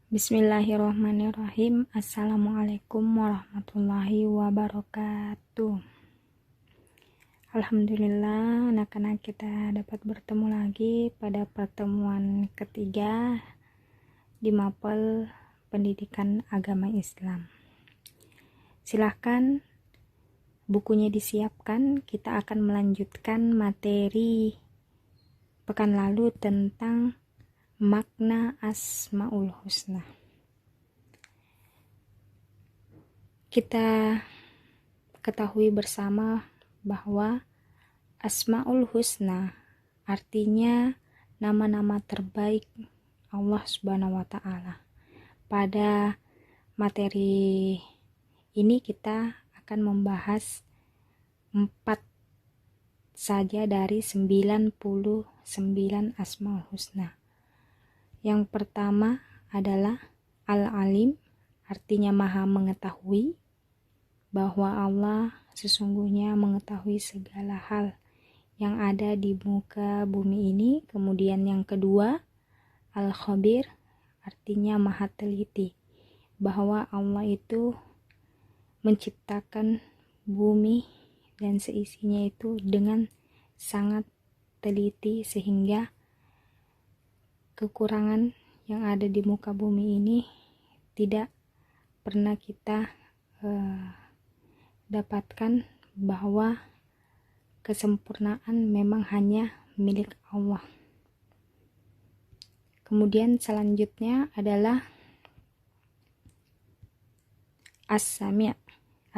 Bismillahirrahmanirrahim. Assalamualaikum warahmatullahi wabarakatuh. Alhamdulillah, anak-anak kita dapat bertemu lagi pada pertemuan ketiga di Mapel Pendidikan Agama Islam. Silahkan bukunya disiapkan, kita akan melanjutkan materi pekan lalu tentang makna Asmaul Husna. Kita ketahui bersama bahwa Asmaul Husna artinya nama-nama terbaik Allah Subhanahu wa Ta'ala. Pada materi ini kita akan membahas 4 saja dari 99 Asmaul Husna. Yang pertama adalah Al-Alim, artinya maha mengetahui, bahwa Allah sesungguhnya mengetahui segala hal yang ada di muka bumi ini. Kemudian yang kedua, Al-Khabir, artinya maha teliti, bahwa Allah itu menciptakan bumi dan seisinya itu dengan sangat teliti sehingga kekurangan yang ada di muka bumi ini tidak pernah kita dapatkan, bahwa kesempurnaan memang hanya milik Allah. Kemudian selanjutnya adalah As-Sami',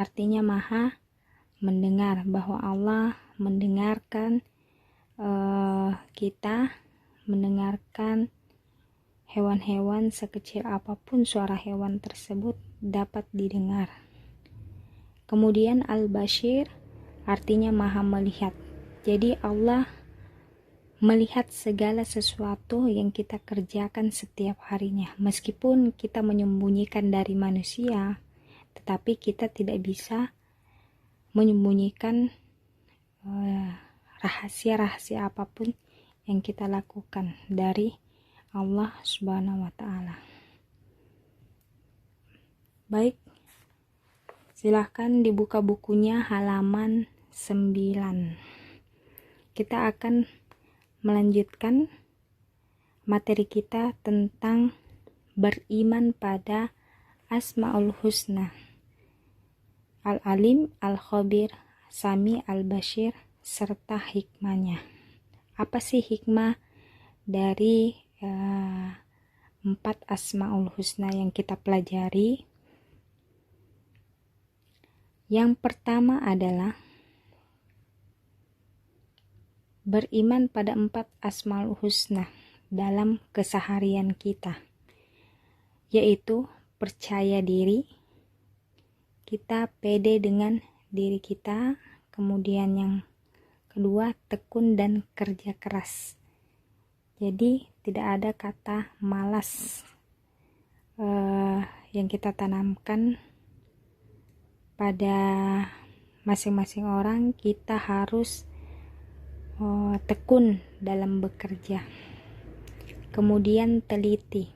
artinya maha mendengar, bahwa Allah mendengarkan kita, mendengarkan hewan-hewan sekecil apapun suara hewan tersebut dapat didengar. Kemudian Al-Bashir, artinya maha melihat. Jadi Allah melihat segala sesuatu yang kita kerjakan setiap harinya. Meskipun kita menyembunyikan dari manusia, tetapi kita tidak bisa menyembunyikan rahasia-rahasia apapun yang kita lakukan dari Allah Subhanahu wa Ta'ala. Baik, silahkan dibuka bukunya halaman 9. Kita akan melanjutkan materi kita tentang beriman pada Asmaul Husna, Al-Alim, Al-Khabir, Sami, Al-Bashir, serta hikmahnya. Apa sih hikmah dari 4 Asmaul Husna yang kita pelajari? Yang pertama adalah beriman pada 4 Asmaul Husna dalam keseharian kita, yaitu percaya diri, kita pede dengan diri kita. Kemudian yang kedua, tekun dan kerja keras. Jadi tidak ada kata malas yang kita tanamkan pada masing-masing orang. Kita harus tekun dalam bekerja. Kemudian teliti.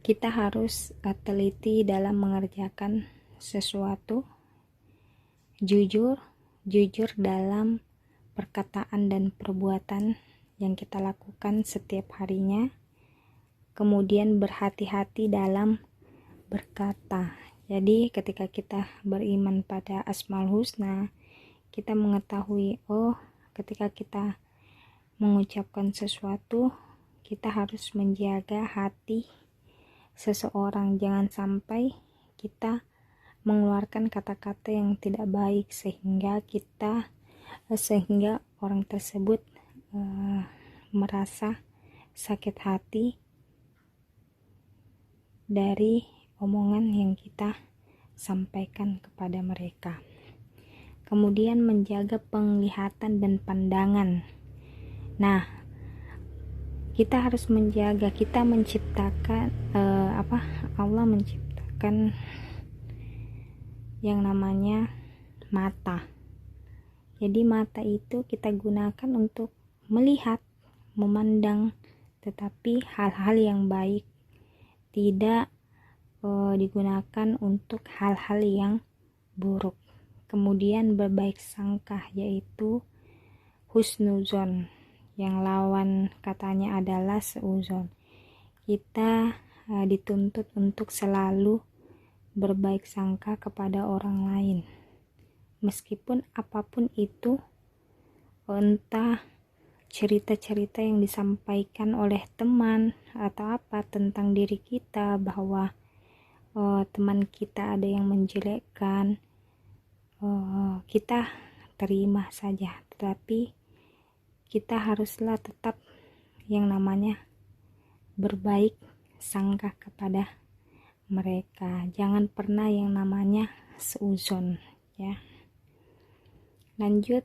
Kita harus teliti dalam mengerjakan sesuatu. Jujur dalam perkataan dan perbuatan yang kita lakukan setiap harinya. Kemudian berhati-hati dalam berkata. Jadi ketika kita beriman pada Asmaul Husna, kita mengetahui, ketika kita mengucapkan sesuatu, kita harus menjaga hati seseorang. Jangan sampai kita mengeluarkan kata-kata yang tidak baik sehingga orang tersebut merasa sakit hati dari omongan yang kita sampaikan kepada mereka. Kemudian menjaga penglihatan dan pandangan. Nah, kita harus menjaga, kita menciptakan Allah menciptakan yang namanya mata. Jadi mata itu kita gunakan untuk melihat, memandang, tetapi hal-hal yang baik tidak digunakan untuk hal-hal yang buruk. Kemudian berbaik sangka, yaitu husnuzon, yang lawan katanya adalah seuzon. Kita dituntut untuk selalu berbaik sangka kepada orang lain, meskipun apapun itu, entah cerita-cerita yang disampaikan oleh teman atau apa tentang diri kita, bahwa teman kita ada yang menjelekkan, kita terima saja, tetapi kita haruslah tetap yang namanya berbaik sangka kepada mereka. Jangan pernah yang namanya seuzon, ya. Lanjut.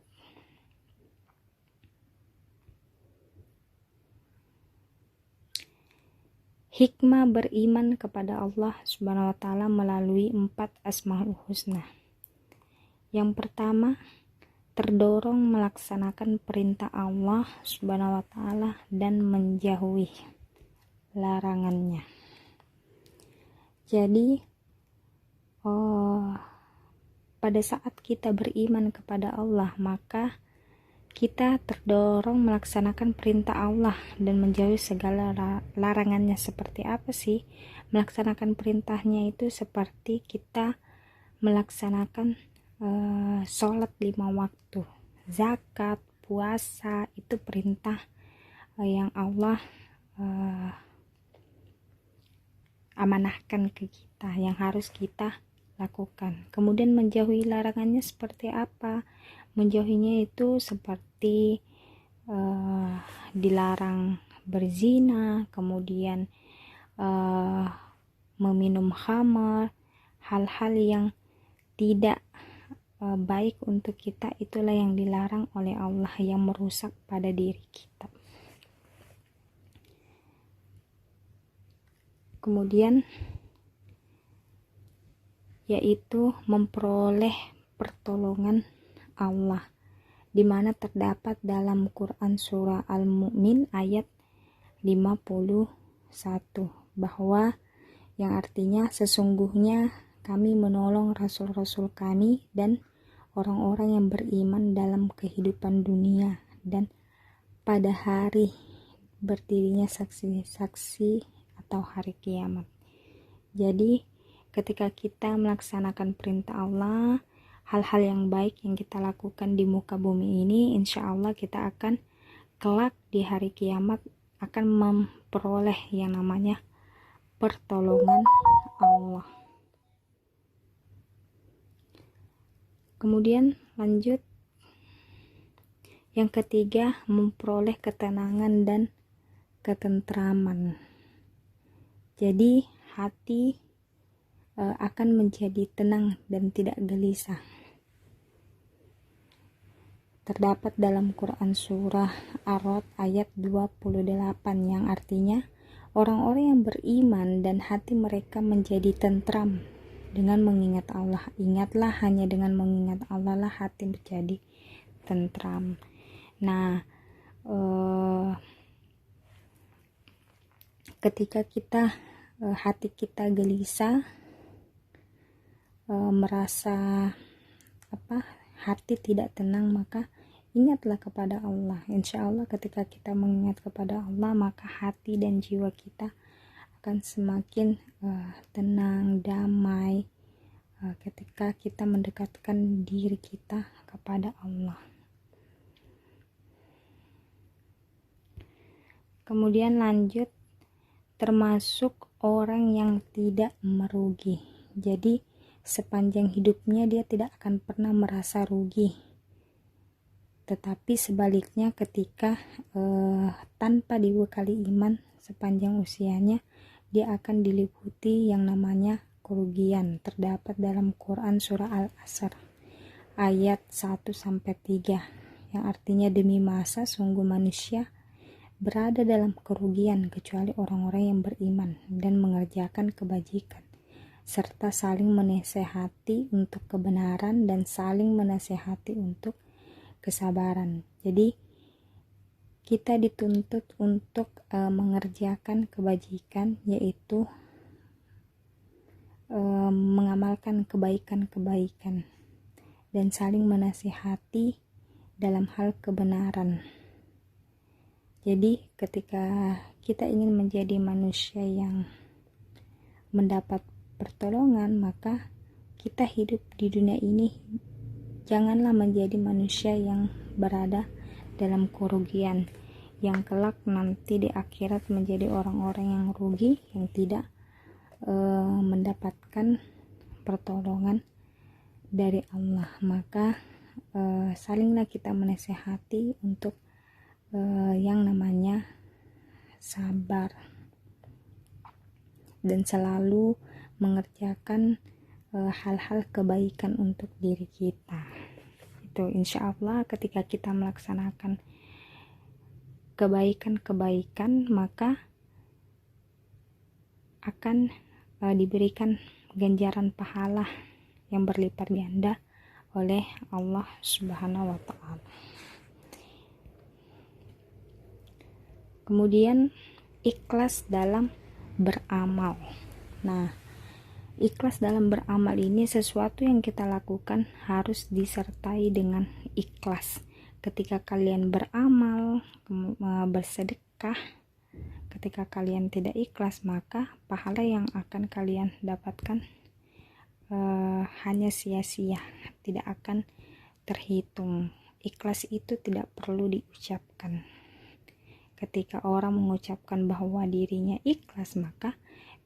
Hikmah beriman kepada Allah Subhanahu wa taala melalui 4 Asmaul Husna. Yang pertama, terdorong melaksanakan perintah Allah Subhanahu wa taala dan menjauhi larangannya. Jadi pada saat kita beriman kepada Allah, maka kita terdorong melaksanakan perintah Allah dan menjauhi segala larangannya. Seperti apa sih melaksanakan perintahnya? Itu seperti kita melaksanakan sholat 5 waktu, zakat, puasa, itu perintah yang Allah amanahkan ke kita, yang harus kita lakukan. Kemudian menjauhi larangannya seperti apa? Menjauhinya itu seperti dilarang berzina, kemudian meminum khamar, hal-hal yang tidak baik untuk kita, itulah yang dilarang oleh Allah, yang merusak pada diri kita. Kemudian yaitu memperoleh pertolongan Allah, di mana terdapat dalam Quran surah Al-Mu'min ayat 51, bahwa yang artinya sesungguhnya kami menolong rasul-rasul kami dan orang-orang yang beriman dalam kehidupan dunia dan pada hari berdirinya saksi-saksi atau hari kiamat. Jadi ketika kita melaksanakan perintah Allah, hal-hal yang baik yang kita lakukan di muka bumi ini, insya Allah kita akan kelak di hari kiamat akan memperoleh yang namanya pertolongan Allah. Kemudian lanjut, yang ketiga, memperoleh ketenangan dan ketentraman. Jadi hati akan menjadi tenang dan tidak gelisah. Terdapat dalam Quran surah Ar-Ra'd ayat 28, yang artinya orang-orang yang beriman dan hati mereka menjadi tentram dengan mengingat Allah. Ingatlah, hanya dengan mengingat Allah lah hati menjadi tentram. Nah, ketika hati kita gelisah, merasa hati tidak tenang, maka ingatlah kepada Allah. Insya Allah ketika kita mengingat kepada Allah, maka hati dan jiwa kita akan semakin tenang, damai ketika kita mendekatkan diri kita kepada Allah. Kemudian lanjut, termasuk orang yang tidak merugi. Jadi sepanjang hidupnya dia tidak akan pernah merasa rugi, tetapi sebaliknya ketika tanpa dibekali iman sepanjang usianya, dia akan diliputi yang namanya kerugian. Terdapat dalam Quran surah Al-Asr ayat 1-3, yang artinya demi masa sungguh manusia berada dalam kerugian kecuali orang-orang yang beriman dan mengerjakan kebajikan, serta saling menasehati untuk kebenaran dan saling menasehati untuk kesabaran. Jadi kita dituntut untuk mengerjakan kebajikan, yaitu mengamalkan kebaikan-kebaikan dan saling menasihati dalam hal kebenaran. Jadi ketika kita ingin menjadi manusia yang mendapat pertolongan, maka kita hidup di dunia ini janganlah menjadi manusia yang berada dalam kerugian, yang kelak nanti di akhirat menjadi orang-orang yang rugi, yang tidak mendapatkan pertolongan dari Allah. Maka salinglah kita menasihati untuk yang namanya sabar dan selalu mengerjakan hal-hal kebaikan untuk diri kita. Itu insya Allah ketika kita melaksanakan kebaikan-kebaikan, maka akan diberikan ganjaran pahala yang berlipat ganda oleh Allah Subhanahu wa Ta'ala. Kemudian ikhlas dalam beramal. Nah, ikhlas dalam beramal ini sesuatu yang kita lakukan harus disertai dengan ikhlas. Ketika kalian beramal, bersedekah, ketika kalian tidak ikhlas, maka pahala yang akan kalian dapatkan hanya sia-sia, tidak akan terhitung. Ikhlas itu tidak perlu diucapkan. Ketika orang mengucapkan bahwa dirinya ikhlas, maka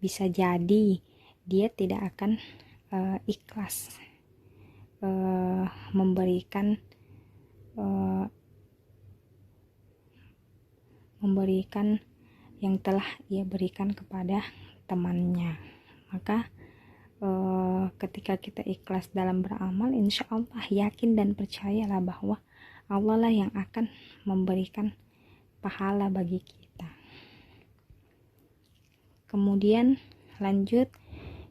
bisa jadi dia tidak akan ikhlas memberikan yang telah ia berikan kepada temannya. Maka ketika kita ikhlas dalam beramal, insya Allah yakin dan percayalah bahwa Allah lah yang akan memberikan pahala bagi kita. Kemudian lanjut,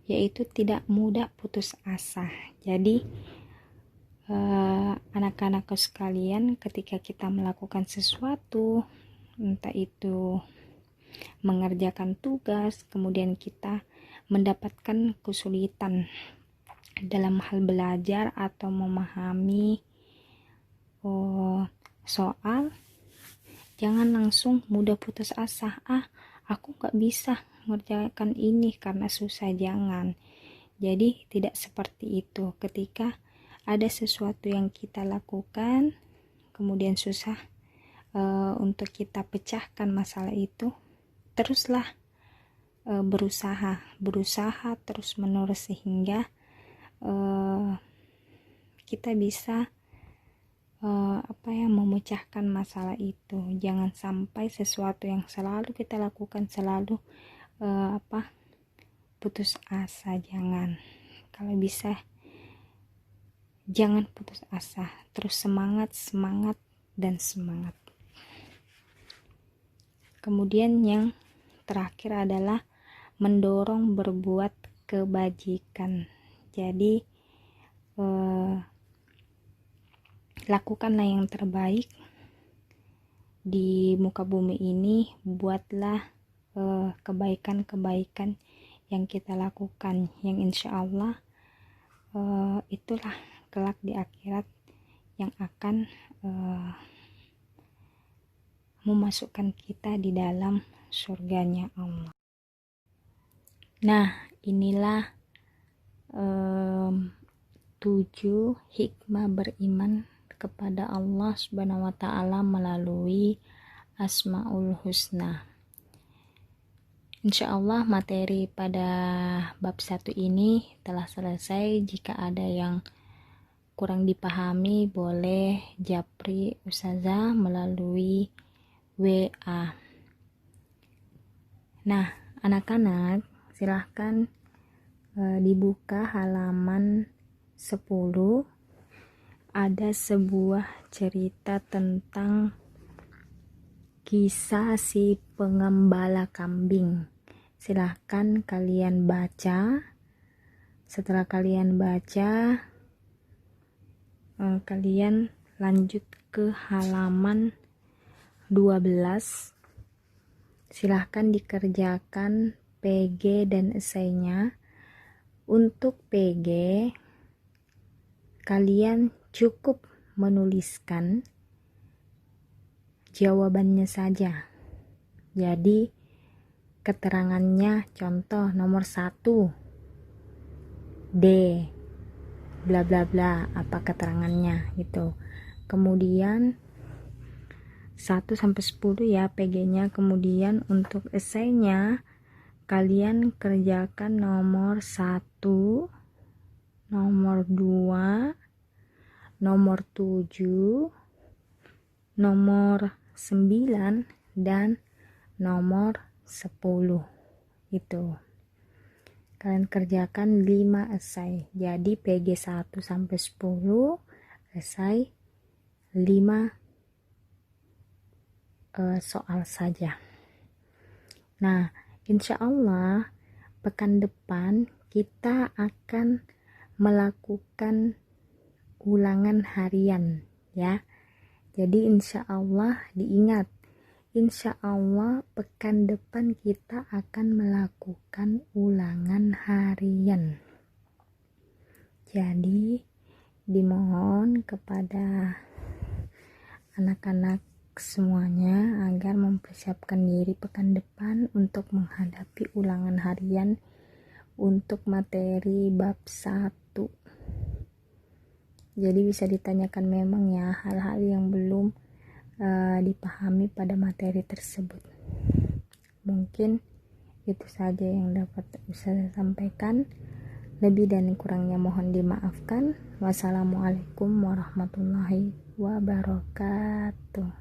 yaitu tidak mudah putus asa. Jadi anak-anakku sekalian, ketika kita melakukan sesuatu, entah itu mengerjakan tugas, kemudian kita mendapatkan kesulitan dalam hal belajar atau memahami soal, jangan langsung mudah putus asa. Aku gak bisa mengerjakan ini karena susah. Jangan. Jadi tidak seperti itu. Ketika ada sesuatu yang kita lakukan kemudian susah untuk kita pecahkan masalah itu, teruslah berusaha terus menerus sehingga kita bisa memecahkan masalah itu. Jangan sampai sesuatu yang selalu kita lakukan selalu putus asa. Jangan. Kalau bisa jangan putus asa, terus semangat dan semangat. Kemudian yang terakhir adalah mendorong berbuat kebajikan. Jadi lakukanlah yang terbaik di muka bumi ini. Buatlah kebaikan-kebaikan yang kita lakukan, yang insya Allah itulah kelak di akhirat yang akan memasukkan kita di dalam surganya Allah. Nah, inilah 7 hikmah beriman kepada Allah Subhanahu wa Ta'ala melalui Asmaul Husna. Insya Allah materi pada bab 1 ini telah selesai. Jika ada yang kurang dipahami, boleh japri Ustazah melalui WA. Nah, anak-anak silahkan dibuka halaman 10. Ada sebuah cerita tentang kisah si pengembala kambing. Silahkan kalian baca. Setelah kalian baca, kalian lanjut ke halaman 12. Silahkan dikerjakan PG dan esainya Untuk PG, kalian cukup menuliskan jawabannya saja. Jadi keterangannya, contoh nomor 1 D bla bla bla, apa keterangannya gitu. Kemudian 1 sampai 10 ya PG-nya. Kemudian untuk esainya kalian kerjakan nomor 1, nomor 2, nomor 7, nomor 9 dan nomor 10. Itu kalian kerjakan 5 esai. Jadi PG 1 sampai 10, esai 5 soal saja. Nah, insya Allah pekan depan kita akan melakukan ulangan harian ya. Jadi insya Allah diingat, insya Allah pekan depan kita akan melakukan ulangan harian. Jadi dimohon kepada anak-anak semuanya agar mempersiapkan diri pekan depan untuk menghadapi ulangan harian untuk materi bab 1. Jadi bisa ditanyakan memang ya hal-hal yang belum dipahami pada materi tersebut. Mungkin itu saja yang dapat saya sampaikan. Lebih dan kurangnya mohon dimaafkan. Wassalamualaikum warahmatullahi wabarakatuh.